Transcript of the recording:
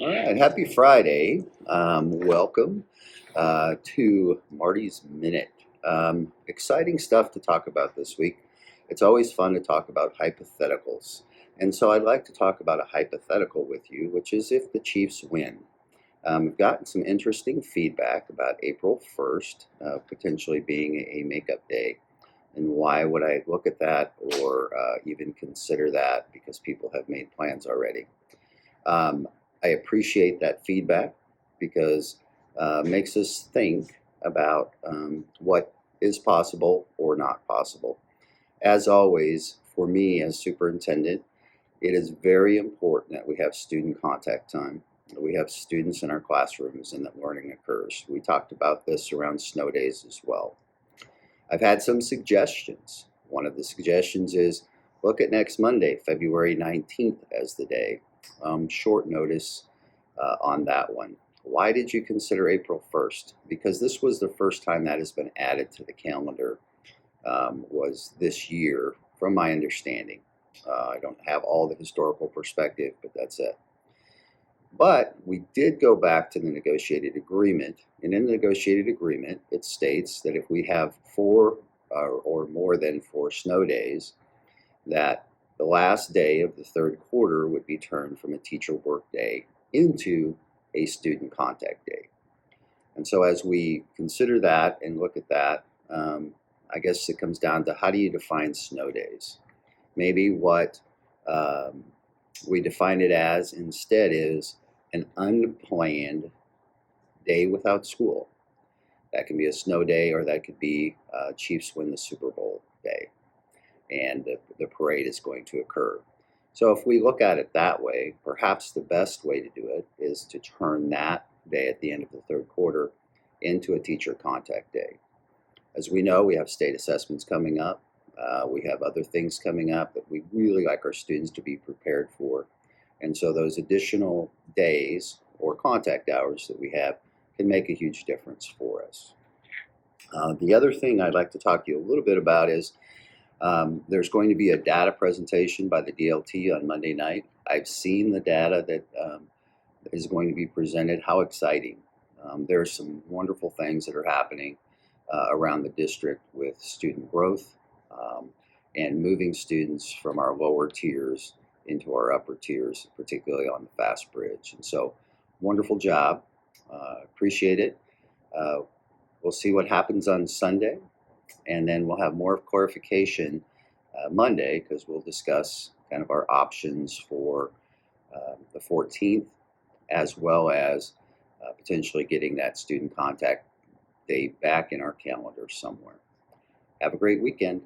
All right, happy Friday. Welcome to Marty's Minute. Exciting stuff to talk about this week. It's always fun to talk about hypotheticals. And so I'd like to talk about a hypothetical with you, which is if the Chiefs win. We've gotten some interesting feedback about April 1st potentially being a makeup day. And why would I look at that or even consider that because people have made plans already? Um, I appreciate that feedback because it makes us think about what is possible or not possible. As always, for me as superintendent, it is very important that we have student contact time. We have students in our classrooms and that learning occurs. We talked about this around snow days as well. I've had some suggestions. One of the suggestions is look at next Monday, February 19th, as the day. Short notice on that one. Why did you consider April 1st? Because this was the first time that has been added to the calendar, was this year, from my understanding. I don't have all the historical perspective, but that's it. But we did go back to the negotiated agreement. And in the negotiated agreement, it states that if we have four or more than four snow days, that the last day of the third quarter would be turned from a teacher work day into a student contact day. And so as we consider that and look at that, I guess it comes down to how do you define snow days? Maybe what we define it as instead is an unplanned day without school. That can be a snow day or that could be Chiefs win the Super Bowl day and the parade is going to occur. So if we look at it that way, perhaps the best way to do it is to turn that day at the end of the third quarter into a teacher contact day. As we know, we have state assessments coming up. We have other things coming up that we really like our students to be prepared for. And so those additional days or contact hours that we have can make a huge difference for us. The other thing I'd like to talk to you a little bit about is there's going to be a data presentation by the DLT on Monday night. I've seen the data that is going to be presented. How exciting. There are some wonderful things that are happening around the district with student growth and moving students from our lower tiers into our upper tiers, particularly on the Fast Bridge. And so, wonderful job. Appreciate it. We'll see what happens on Sunday, and then we'll have more clarification Monday because we'll discuss kind of our options for the 14th, as well as potentially getting that student contact day back in our calendar somewhere. Have a great weekend.